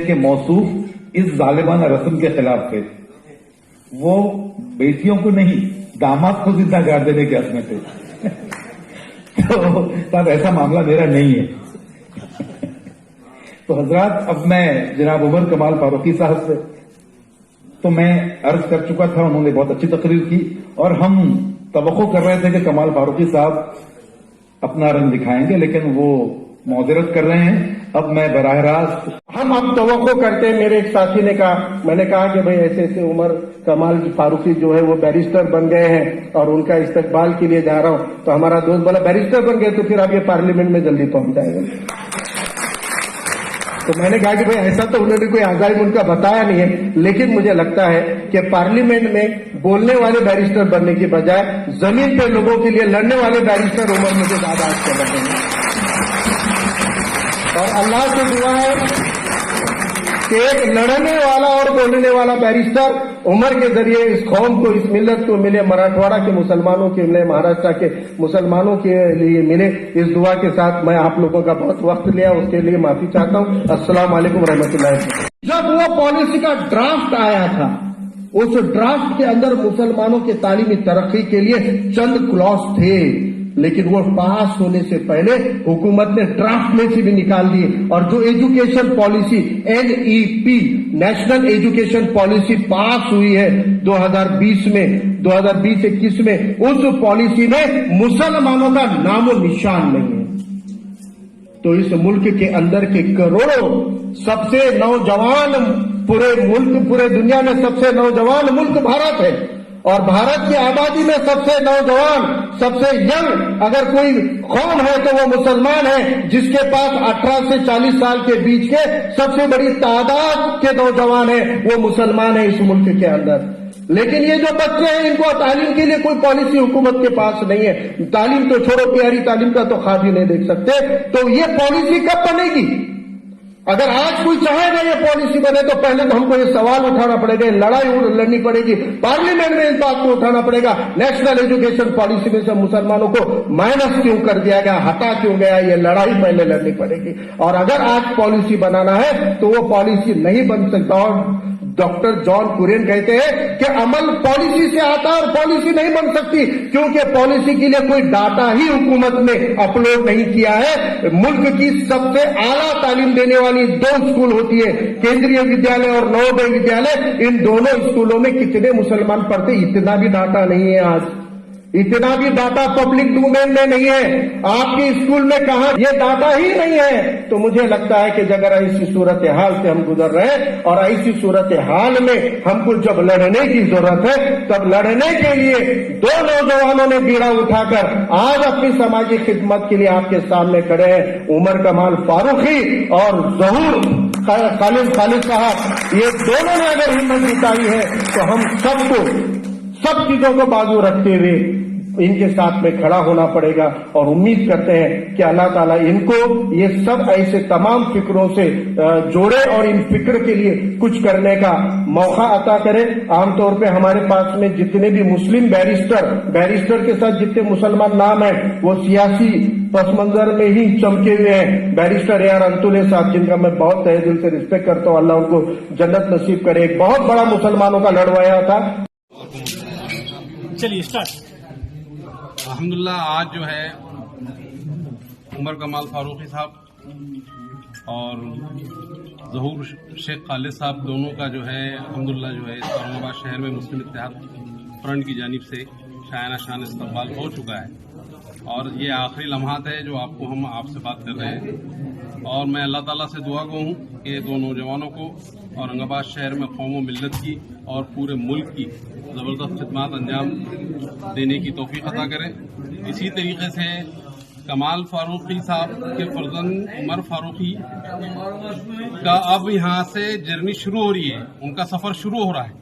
کے موصوف اس ظالمانہ رسم کے خلاف تھے. وہ بیٹیوں کو نہیں داماد کو زندہ گاڑ دینے کے حق میں تھے. تو تب ایسا معاملہ میرا نہیں ہے. تو حضرات اب میں جناب عمر کمال فاروقی صاحب سے تو میں عرض کر چکا تھا, انہوں نے بہت اچھی تقریر کی اور ہم توقع کر رہے تھے کہ کمال فاروقی صاحب اپنا رنگ دکھائیں گے, لیکن وہ معذرت کر رہے ہیں. اب میں براہ راست ہم اب توقع کرتے ہیں. میرے ایک ساتھی نے کہا, میں نے کہا کہ بھئی ایسے ایسے عمر کمال فاروقی جو ہے وہ بیرسٹر بن گئے ہیں اور ان کا استقبال کے لیے جا رہا ہوں. تو ہمارا دوست بولا بیرسٹر بن گئے تو پھر آپ یہ پارلیمنٹ میں جلدی پہنچ جائے گا. تو میں نے کہا کہ بھئی ایسا تو انہوں نے کوئی عزائم ان کا بتایا نہیں ہے, لیکن مجھے لگتا ہے کہ پارلیمنٹ میں بولنے والے بیرسٹر بننے کی بجائے زمین پہ لوگوں کے لیے لڑنے والے بیرسٹر عمر مجھے زیادہ اچھے لگیں گے. اور اللہ سے دعا ہے کہ ایک لڑنے والا اور بولنے والا بیرسٹر عمر کے ذریعے اس قوم کو, اس ملت کو ملے, مراٹھواڑہ کے مسلمانوں کے ملے, مہاراشٹر کے مسلمانوں کے لیے ملے. اس دعا کے ساتھ میں آپ لوگوں کا بہت وقت لیا, اس کے لیے معافی چاہتا ہوں. السلام علیکم ورحمۃ اللہ. جب وہ پالیسی کا ڈرافٹ آیا تھا, اس ڈرافٹ کے اندر مسلمانوں کے تعلیمی ترقی کے لیے چند کلاس تھے, لیکن وہ پاس ہونے سے پہلے حکومت نے ڈرافٹ میں سے بھی نکال دیے. اور جو education policy NEP national education policy pass ہوئی ہے 2020 میں 2020-21 میں, اس پالیسی میں مسلمانوں کا نام و نشان نہیں ہے. تو اس ملک کے اندر کے کروڑوں سب سے نوجوان, پورے ملک, پورے دنیا میں سب سے نوجوان ملک بھارت ہے, اور بھارت کی آبادی میں سب سے نوجوان, سب سے ینگ اگر کوئی قوم ہے تو وہ مسلمان ہے, جس کے پاس 18 سے 40 سال کے بیچ کے سب سے بڑی تعداد کے نوجوان ہیں, وہ مسلمان ہیں اس ملک کے اندر. لیکن یہ جو بچے ہیں ان کو تعلیم کے لیے کوئی پالیسی حکومت کے پاس نہیں ہے. تعلیم تو چھوڑو, پیاری تعلیم کا تو خواب ہی نہیں دیکھ سکتے. تو یہ پالیسی کب بنے گی؟ اگر آج کوئی چاہے گا یہ پالیسی بنے تو پہلے تو ہم کو یہ سوال اٹھانا پڑے گا, لڑائی لڑنی پڑے گی, پارلیمنٹ میں اس بات کو اٹھانا پڑے گا, نیشنل ایجوکیشن پالیسی میں سے مسلمانوں کو مائنس کیوں کر دیا گیا, ہٹا کیوں گیا, یہ لڑائی پہلے لڑنی پڑے گی. اور اگر آج پالیسی بنانا ہے تو وہ پالیسی نہیں بن سکتا. اور ڈاکٹر جان کورین کہتے ہیں کہ عمل پالیسی سے آتا ہے اور پالیسی نہیں بن سکتی, کیونکہ پالیسی کے لیے کوئی ڈاٹا ہی حکومت نے اپلوڈ نہیں کیا ہے. ملک کی سب سے اعلیٰ تعلیم دینے والی 2 اسکول ہوتی ہے, کیندریہ ودیالیہ اور نوودے ودیالیہ. ان دونوں اسکولوں میں کتنے مسلمان پڑھتے, اتنا بھی ڈاٹا نہیں ہے. آج اتنا بھی ڈاٹا پبلک ڈومین میں نہیں ہے. آپ کے اسکول میں کہاں یہ ڈاٹا ہی نہیں ہے. تو مجھے لگتا ہے کہ اگر ایسی صورتحال سے ہم گزر رہے ہیں اور ایسی صورتحال میں ہم کو جب لڑنے کی ضرورت ہے, تب لڑنے کے لیے 2 نوجوانوں نے بیڑا اٹھا کر آج اپنی سماجی خدمت کے لیے آپ کے سامنے کھڑے ہیں, عمر کمال فاروقی اور ظہور خالد صاحب. یہ دونوں نے اگر ہمت جتائی ہے تو ہم سب کو سب چیزوں کو بازو رکھتے ہوئے ان کے ساتھ میں کھڑا ہونا پڑے گا. اور امید کرتے ہیں کہ اللہ تعالیٰ ان کو یہ سب ایسے تمام فکروں سے جوڑے اور ان فکر کے لیے کچھ کرنے کا موقع عطا کرے. عام طور پہ ہمارے پاس میں جتنے بھی مسلم بیرسٹر کے ساتھ جتنے مسلمان نام ہیں وہ سیاسی پس منظر میں ہی چمکے ہوئے ہیں. بیرسٹر AR انتولے صاحب, جن کا میں بہت تہ دل سے رسپیکٹ کرتا ہوں, اللہ ان کو جنت نصیب کرے. ایک بہت بڑا مسلمانوں کا لڑوایا تھا. چلیے اسٹارٹ. الحمدللہ آج جو ہے عمر کمال فاروقی صاحب اور ظہور شیخ خالد صاحب دونوں کا جو ہے الحمدللہ جو ہے اورنگ آباد شہر میں مسلم اتحاد فرنٹ کی جانب سے شایانہ شان استقبال ہو چکا ہے. اور یہ آخری لمحات ہے جو ہم آپ سے بات کر رہے ہیں. اور میں اللہ تعالیٰ سے دعا گو ہوں کہ 2 نوجوانوں کو اورنگ آباد شہر میں قوم و ملت کی اور پورے ملک کی زبردست خدمات انجام دینے کی توفیق عطا کریں. اسی طریقے سے کمال فاروقی صاحب کے فرزند عمر فاروقی کا اب یہاں سے جرنی شروع ہو رہی ہے, ان کا سفر شروع ہو رہا ہے.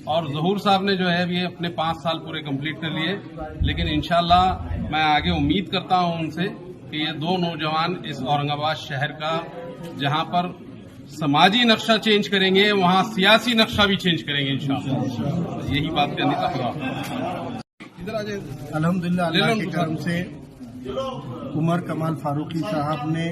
اور ظہور صاحب نے جو ہے یہ اپنے 5 سال پورے کمپلیٹ کر لیے. لیکن انشاءاللہ میں آگے امید کرتا ہوں ان سے کہ یہ 2 نوجوان اس اورنگ آباد شہر کا جہاں پر سماجی نقشہ چینج کریں گے وہاں سیاسی نقشہ بھی چینج کریں گے انشاءاللہ. یہی بات کرنے کا خدا. الحمدللہ اللہ کے کرم سے عمر کمال فاروقی صاحب نے